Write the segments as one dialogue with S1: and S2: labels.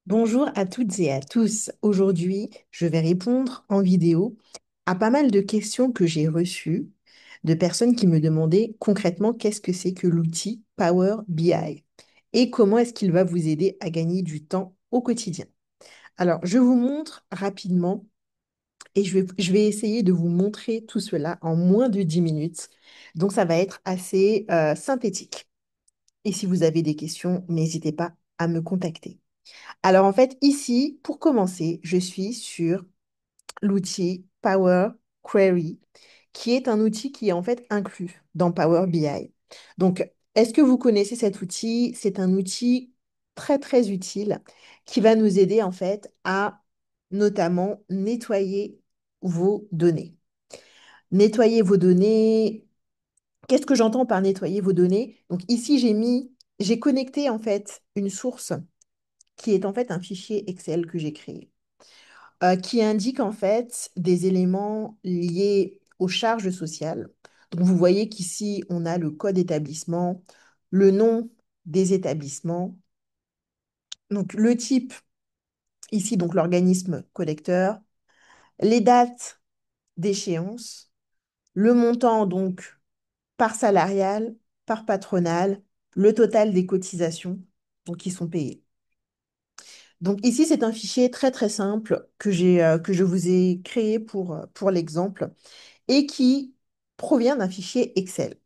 S1: Bonjour à toutes et à tous. Aujourd'hui, je vais répondre en vidéo à pas mal de questions que j'ai reçues de personnes qui me demandaient concrètement qu'est-ce que c'est que l'outil Power BI et comment est-ce qu'il va vous aider à gagner du temps au quotidien. Alors, je vous montre rapidement et je vais essayer de vous montrer tout cela en moins de 10 minutes. Donc, ça va être assez synthétique. Et si vous avez des questions, n'hésitez pas à me contacter. Alors en fait, ici, pour commencer, je suis sur l'outil Power Query, qui est un outil qui est en fait inclus dans Power BI. Donc, est-ce que vous connaissez cet outil? C'est un outil très très utile qui va nous aider en fait à notamment nettoyer vos données. Nettoyer vos données, qu'est-ce que j'entends par nettoyer vos données? Donc ici, j'ai connecté en fait une source qui est en fait un fichier Excel que j'ai créé, qui indique en fait des éléments liés aux charges sociales. Donc vous voyez qu'ici, on a le code établissement, le nom des établissements, donc le type, ici donc l'organisme collecteur, les dates d'échéance, le montant donc par salarial, par patronal, le total des cotisations donc, qui sont payées. Donc ici, c'est un fichier très très simple que je vous ai créé pour l'exemple et qui provient d'un fichier Excel.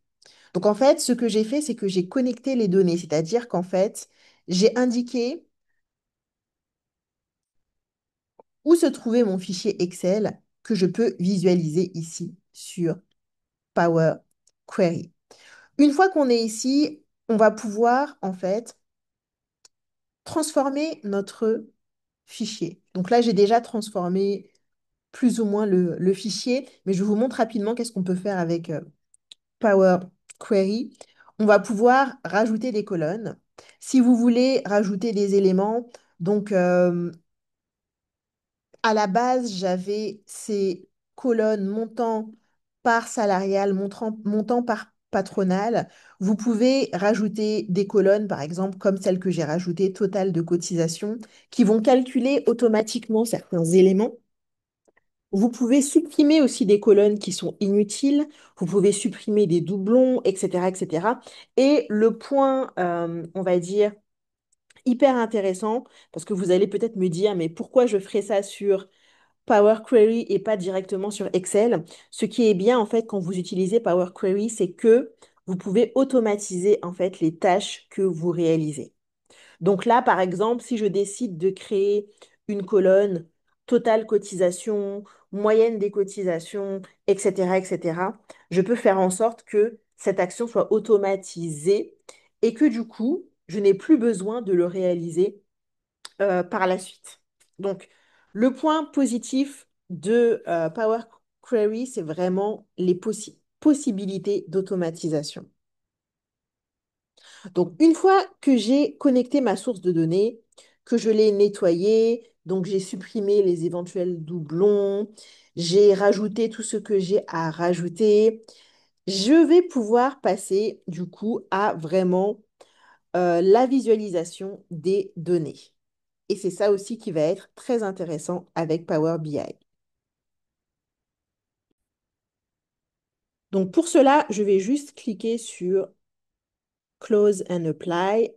S1: Donc en fait, ce que j'ai fait, c'est que j'ai connecté les données, c'est-à-dire qu'en fait, j'ai indiqué où se trouvait mon fichier Excel que je peux visualiser ici sur Power Query. Une fois qu'on est ici, on va pouvoir en fait transformer notre fichier. Donc là, j'ai déjà transformé plus ou moins le fichier, mais je vous montre rapidement qu'est-ce qu'on peut faire avec Power Query. On va pouvoir rajouter des colonnes. Si vous voulez rajouter des éléments, donc à la base, j'avais ces colonnes montant par salarial, montant par patronal. Vous pouvez rajouter des colonnes, par exemple, comme celle que j'ai rajoutée, total de cotisation, qui vont calculer automatiquement certains éléments. Vous pouvez supprimer aussi des colonnes qui sont inutiles. Vous pouvez supprimer des doublons, etc., etc. Et le point, on va dire, hyper intéressant, parce que vous allez peut-être me dire, mais pourquoi je ferais ça sur Power Query et pas directement sur Excel? Ce qui est bien, en fait, quand vous utilisez Power Query, c'est que vous pouvez automatiser, en fait, les tâches que vous réalisez. Donc là, par exemple, si je décide de créer une colonne totale cotisation, moyenne des cotisations, etc., etc., je peux faire en sorte que cette action soit automatisée et que du coup, je n'ai plus besoin de le réaliser par la suite. Donc, le point positif de Power Query, c'est vraiment les possibilités d'automatisation. Donc, une fois que j'ai connecté ma source de données, que je l'ai nettoyée, donc j'ai supprimé les éventuels doublons, j'ai rajouté tout ce que j'ai à rajouter, je vais pouvoir passer du coup à vraiment la visualisation des données. Et c'est ça aussi qui va être très intéressant avec Power BI. Donc pour cela, je vais juste cliquer sur Close and Apply.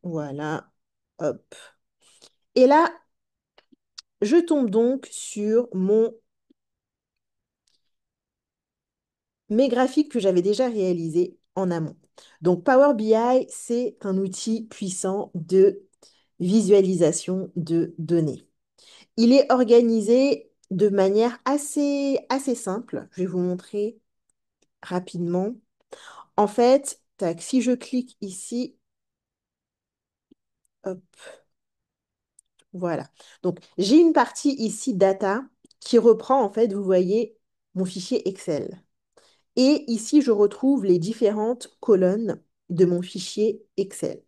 S1: Voilà. Hop. Et là, je tombe donc sur mes graphiques que j'avais déjà réalisés en amont. Donc Power BI, c'est un outil puissant de visualisation de données. Il est organisé de manière assez simple. Je vais vous montrer rapidement. En fait, tac, si je clique ici, hop, voilà. Donc, j'ai une partie ici data qui reprend, en fait, vous voyez, mon fichier Excel. Et ici, je retrouve les différentes colonnes de mon fichier Excel.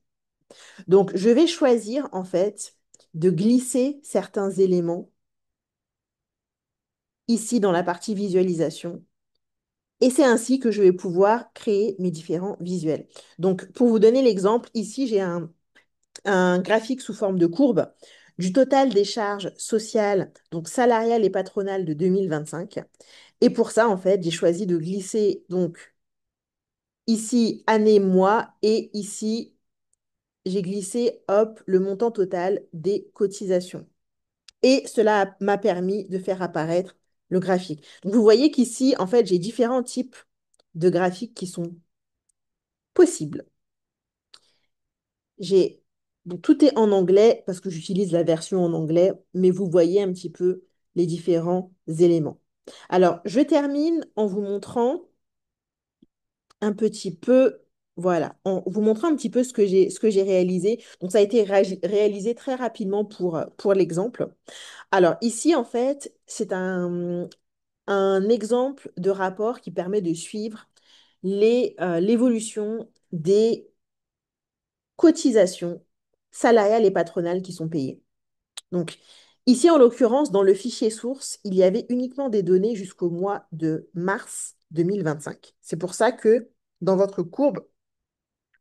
S1: Donc, je vais choisir, en fait, de glisser certains éléments ici dans la partie visualisation. Et c'est ainsi que je vais pouvoir créer mes différents visuels. Donc, pour vous donner l'exemple, ici, j'ai un graphique sous forme de courbe du total des charges sociales, donc salariales et patronales de 2025. Et pour ça, en fait, j'ai choisi de glisser donc ici année, mois et ici, j'ai glissé, hop, le montant total des cotisations. Et cela m'a permis de faire apparaître le graphique. Donc, vous voyez qu'ici, en fait, j'ai différents types de graphiques qui sont possibles. J'ai donc tout est en anglais parce que j'utilise la version en anglais, mais vous voyez un petit peu les différents éléments. Alors, je termine en vous montrant un petit peu, voilà, en vous montrant un petit peu ce que j'ai réalisé. Donc, ça a été réalisé très rapidement pour l'exemple. Alors, ici, en fait, c'est un exemple de rapport qui permet de suivre l'évolution des cotisations salariales et patronales qui sont payées. Donc, ici, en l'occurrence, dans le fichier source, il y avait uniquement des données jusqu'au mois de mars 2025. C'est pour ça que dans votre courbe,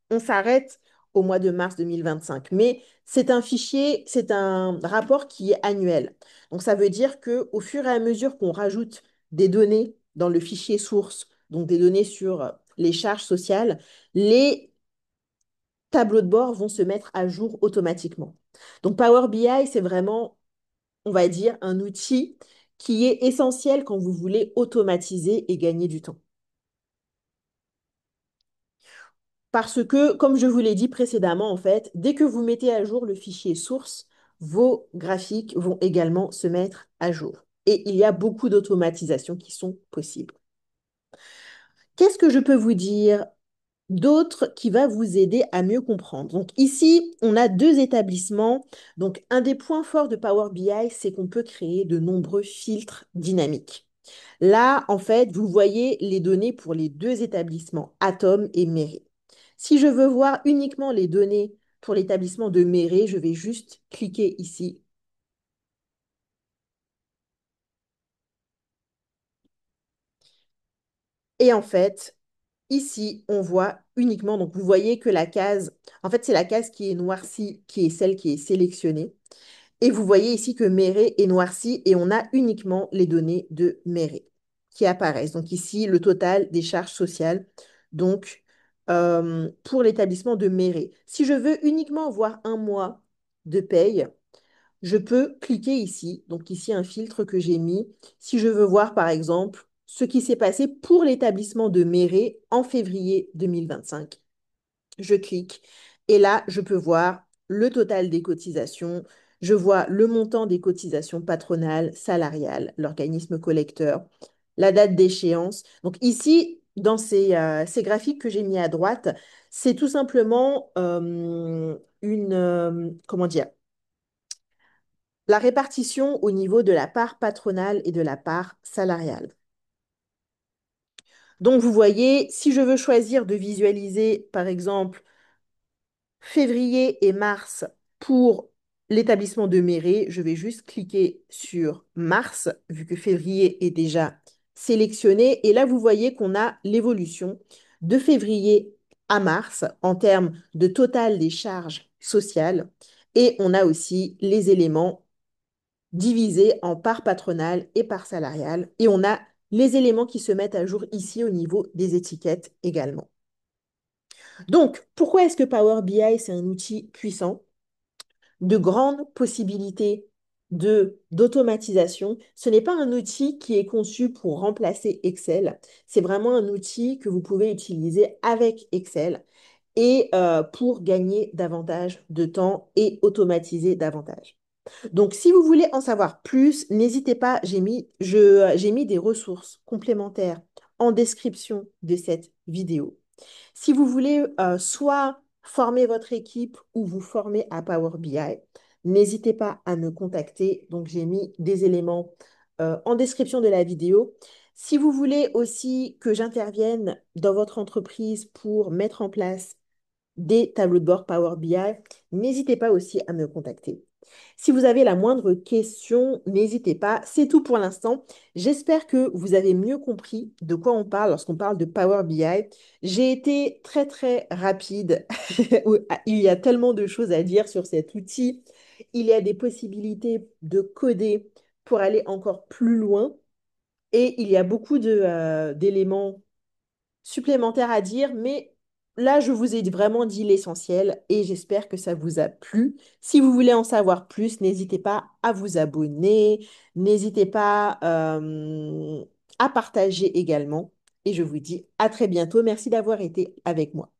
S1: on s'arrête au mois de mars 2025. Mais c'est un fichier, c'est un rapport qui est annuel. Donc, ça veut dire qu'au fur et à mesure qu'on rajoute des données dans le fichier source, donc des données sur les charges sociales, les tableaux de bord vont se mettre à jour automatiquement. Donc Power BI, c'est vraiment, on va dire, un outil qui est essentiel quand vous voulez automatiser et gagner du temps. Parce que, comme je vous l'ai dit précédemment, en fait, dès que vous mettez à jour le fichier source, vos graphiques vont également se mettre à jour. Et il y a beaucoup d'automatisations qui sont possibles. Qu'est-ce que je peux vous dire d'autres qui va vous aider à mieux comprendre. Donc ici, on a deux établissements. Donc un des points forts de Power BI, c'est qu'on peut créer de nombreux filtres dynamiques. Là, en fait, vous voyez les données pour les deux établissements, Atom et Méré. Si je veux voir uniquement les données pour l'établissement de Méré, je vais juste cliquer ici. Et en fait, ici, on voit uniquement, donc vous voyez que la case, en fait, c'est la case qui est noircie, qui est celle qui est sélectionnée. Et vous voyez ici que Méré est noirci et on a uniquement les données de Méré qui apparaissent. Donc ici, le total des charges sociales. Donc, pour l'établissement de Méré. Si je veux uniquement voir un mois de paye, je peux cliquer ici. Donc ici, un filtre que j'ai mis. Si je veux voir, par exemple, ce qui s'est passé pour l'établissement de Méré en février 2025, je clique et là, je peux voir le total des cotisations. Je vois le montant des cotisations patronales, salariales, l'organisme collecteur, la date d'échéance. Donc ici, dans ces graphiques que j'ai mis à droite, c'est tout simplement comment dire, la répartition au niveau de la part patronale et de la part salariale. Donc vous voyez, si je veux choisir de visualiser, par exemple, février et mars pour l'établissement de Méré, je vais juste cliquer sur mars, vu que février est déjà sélectionné. Et là, vous voyez qu'on a l'évolution de février à mars en termes de total des charges sociales. Et on a aussi les éléments divisés en parts patronales et parts salariales. Et on a les éléments qui se mettent à jour ici au niveau des étiquettes également. Donc, pourquoi est-ce que Power BI, c'est un outil puissant, de grandes possibilités d'automatisation? Ce n'est pas un outil qui est conçu pour remplacer Excel. C'est vraiment un outil que vous pouvez utiliser avec Excel et pour gagner davantage de temps et automatiser davantage. Donc, si vous voulez en savoir plus, n'hésitez pas, j'ai mis des ressources complémentaires en description de cette vidéo. Si vous voulez soit former votre équipe ou vous former à Power BI, n'hésitez pas à me contacter. Donc, j'ai mis des éléments en description de la vidéo. Si vous voulez aussi que j'intervienne dans votre entreprise pour mettre en place des tableaux de bord Power BI, n'hésitez pas aussi à me contacter. Si vous avez la moindre question, n'hésitez pas. C'est tout pour l'instant. J'espère que vous avez mieux compris de quoi on parle lorsqu'on parle de Power BI. J'ai été très très rapide. Il y a tellement de choses à dire sur cet outil. Il y a des possibilités de coder pour aller encore plus loin. Et il y a beaucoup d'éléments supplémentaires à dire, mais là, je vous ai vraiment dit l'essentiel et j'espère que ça vous a plu. Si vous voulez en savoir plus, n'hésitez pas à vous abonner, n'hésitez pas à partager également. Et je vous dis à très bientôt. Merci d'avoir été avec moi.